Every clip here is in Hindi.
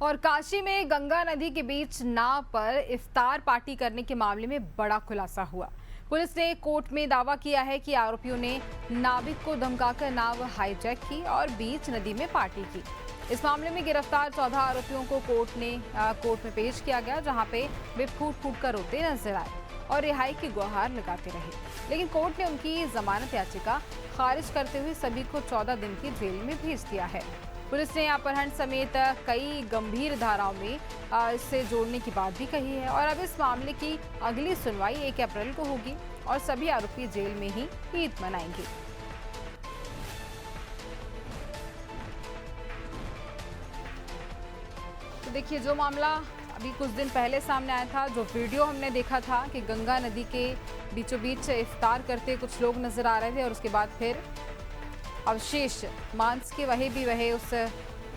और काशी में गंगा नदी के बीच नाव पर इफ्तार पार्टी करने के मामले में बड़ा खुलासा हुआ। पुलिस ने कोर्ट में दावा किया है कि आरोपियों ने नाविक को धमकाकर नाव हाईजैक की और बीच नदी में पार्टी की। इस मामले में गिरफ्तार 14 आरोपियों को कोर्ट में पेश किया गया, जहां पे वे फूट फूट कर रोते नजर आए और रिहाई की गुहार लगाते रहे। लेकिन कोर्ट ने उनकी जमानत याचिका खारिज करते हुए सभी को 14 दिन की जेल में भेज दिया है। पुलिस ने अपहरण समेत कई गंभीर धाराओं में इससे जोड़ने की बात भी कही है और अब इस मामले की अगली सुनवाई 1 अप्रैल को होगी और सभी आरोपी जेल में ही ईद मनाएंगे। तो देखिए, जो मामला अभी कुछ दिन पहले सामने आया था, जो वीडियो हमने देखा था कि गंगा नदी के बीचों बीच इफ्तार करते कुछ लोग नजर आ रहे थे और उसके बाद फिर अवशेष मांस के वहे उस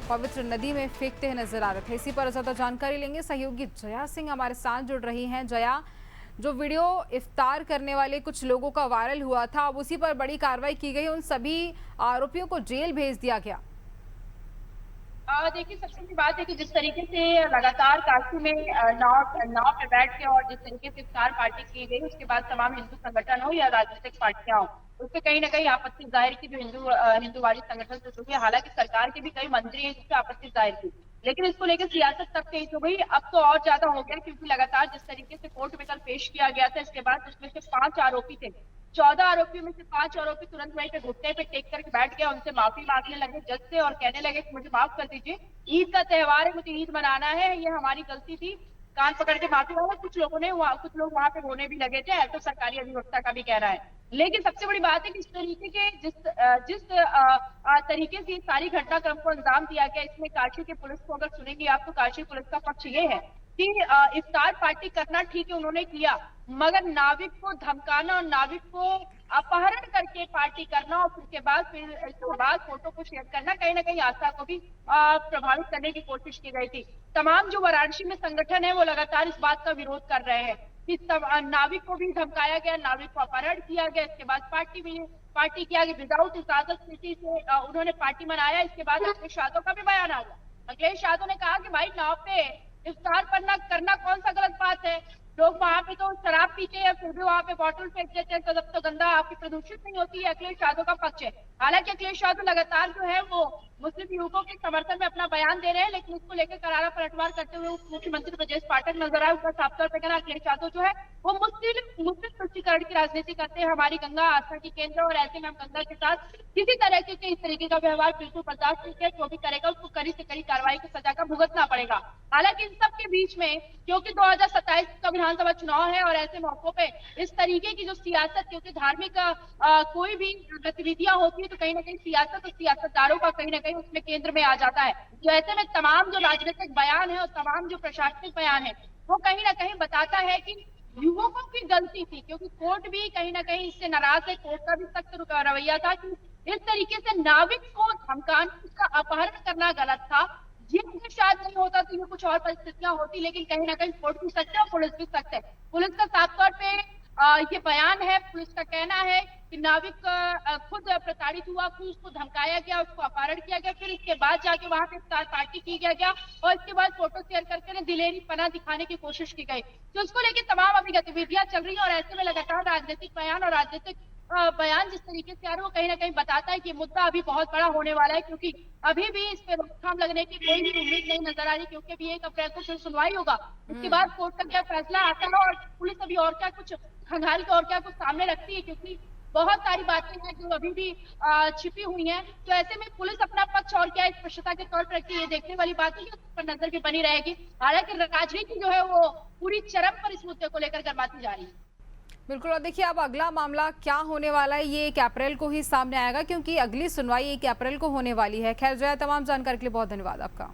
पवित्र नदी में फेंकते हुए नजर आ रहे थे। इसी पर ज्यादा जानकारी लेंगे, सहयोगी जया सिंह हमारे साथ जुड़ रही हैं। जया, जो वीडियो इफ्तार करने वाले कुछ लोगों का वायरल हुआ था, अब उसी पर बड़ी कार्रवाई की गई, उन सभी आरोपियों को जेल भेज दिया गया। देखिए, सबसे बड़ी बात है कि जिस तरीके से लगातार काशी में नाव पे बैठ के और जिस तरीके से इफ्तार पार्टी की गई, उसके बाद तमाम हिंदू संगठन हो या राजनीतिक पार्टियां हो, उससे कहीं ना कहीं आपत्ति जाहिर की जो हिंदूवादी संगठन से जुड़ी है। हालांकि सरकार के भी कई मंत्री हैं जिससे आपत्ति जाहिर की, लेकिन इसको लेकर सियासत तक तेज हो गई। अब तो और ज्यादा हो गया, क्योंकि लगातार जिस तरीके से कोर्ट में कल पेश किया गया था, इसके बाद उसमें से 5 आरोपी थे। 14 आरोपियों में से 5 आरोपी तुरंत वहीं पे घुटने पे टेक करके बैठ गए, उनसे माफी मांगने लगे जज से और कहने लगे कि मुझे माफ कर दीजिए, ईद का त्योहार है, मुझे ईद मनाना है, ये हमारी गलती थी। कान पकड़ के माफी मांगा। कुछ लोग वहां पे रोने भी लगे थे, ऐसा सरकारी अधिवक्ता का भी कहना है। लेकिन सबसे बड़ी बात है कि इस तरीके के जिस तरीके से सारी घटनाक्रम को अंजाम दिया गया, इसमें काशी की पुलिस को अगर सुनेंगे आप, तो काशी पुलिस का पक्ष ये है कि इफ्तार पार्टी करना ठीक है, उन्होंने किया, मगर नाविक को धमकाना और नाविक को अपहरण करके पार्टी करना और उसके बाद फोटो को शेयर करना कहीं ना कहीं आस्था को भी प्रभावित करने की कोशिश की गई थी। तमाम जो वाराणसी में संगठन है वो लगातार इस बात का विरोध कर रहे हैं कि नाविक को भी धमकाया गया, नाविक को अपहरण किया गया, इसके बाद पार्टी किया गया, विदाउट इजाजत किसी से उन्होंने पार्टी मनाया। इसके बाद अखिलेश यादव का भी बयान आ गया। अखिलेश यादव ने कहा कि भाई, नाव पे इफ्तार करना कौन सा गलत बात है? लोग वहां पे तो शराब पीते हैं, फिर भी वहां पे बॉटल फेंक देते हैं, तब तो गंदा आपकी प्रदूषित नहीं होती है। अखिलेश यादव का पक्ष है। हालांकि अखिलेश यादव लगातार जो है वो मुस्लिम युवकों के समर्थन में अपना बयान दे रहे हैं, लेकिन इसको लेकर करारा पलटवार करते हुए मुख्यमंत्री ब्रजेश पाठक नजर आए। उसका साफ तौर पर कहना, अखिलेश यादव जो है वो मुस्लिम तुष्टीकरण की राजनीति करते हैं। हमारी गंगा आस्था की केंद्र और ऐसे में हम गंगा के साथ किसी तरह के इस तरीके का व्यवहार बिल्कुल बर्दाश्त नहीं किया। जो भी करेगा उसको कड़ी से कड़ी कार्रवाई की सजा का भुगतना पड़ेगा। हालांकि इन सब के बीच में, क्योंकि 2027 का विधानसभा चुनाव है और ऐसे मौकों पे इस तरीके की जो सियासत, क्योंकि धार्मिक कोई भी गतिविधियां होती है तो कहीं ना कहीं सियासत और सियासतदारों का कहीं ना कहीं उसमें केंद्र में आ जाता है। तो ऐसे में तमाम जो राजनीतिक बयान है और तमाम जो प्रशासनिक बयान है वो कहीं ना कहीं बताता है कि युवकों की गलती थी, क्योंकि कोर्ट भी कहीं ना कहीं इससे नाराज है। कोर्ट का भी सख्त रवैया था कि इस तरीके से नाविक को धमकाना, उसका अपहरण करना गलत था। ये अगर शायद नहीं होता तो ये कुछ और परिस्थितियां होती, लेकिन कहीं ना कहीं कोर्ट भी सख्त है और पुलिस भी सख्त है। पुलिस का साफ तौर पे ये बयान है, पुलिस का कहना है कि नाविक खुद प्रताड़ित हुआ, खुद उसको धमकाया गया, उसको अपहरण किया गया, फिर इसके बाद जाके वहां पे इफ्तार पार्टी की गया और इसके बाद फोटो शेयर करके ना दिलेरी पना दिखाने की कोशिश की गई। तो उसको लेकर तमाम अभी गतिविधियां चल रही है और ऐसे में लगातार राजनीतिक बयान और राजनीतिक बयान जिस तरीके से आ रहे, वो कहीं ना कहीं बताता है कि मुद्दा अभी बहुत बड़ा होने वाला है, क्योंकि अभी भी इस पे रोकथाम लगने की कोई भी उम्मीद नहीं नजर आ रही, क्योंकि अभी 1 अप्रैल को फिर सुनवाई होगा। उसके बाद कोर्ट का क्या फैसला आता है और पुलिस अभी और क्या कुछ खंगाल के और क्या कुछ सामने रखती है, क्योंकि बहुत सारी बातें हैं जो अभी भी छिपी हुई हैं। तो ऐसे में पुलिस अपना पक्ष और क्या स्पष्टता के तौर पर रखती है, ये देखने वाली बात है कि उस पर नजर भी बनी रहेगी। हालांकि राजनीति जो है वो पूरी चरम पर इस मुद्दे को लेकर गरमाती जा रही है। बिल्कुल, और देखिए अब अगला मामला क्या होने वाला है ये 1 अप्रैल को ही सामने आएगा, क्योंकि अगली सुनवाई 1 अप्रैल को होने वाली है। खैर जया, तमाम जानकारी के लिए बहुत धन्यवाद आपका।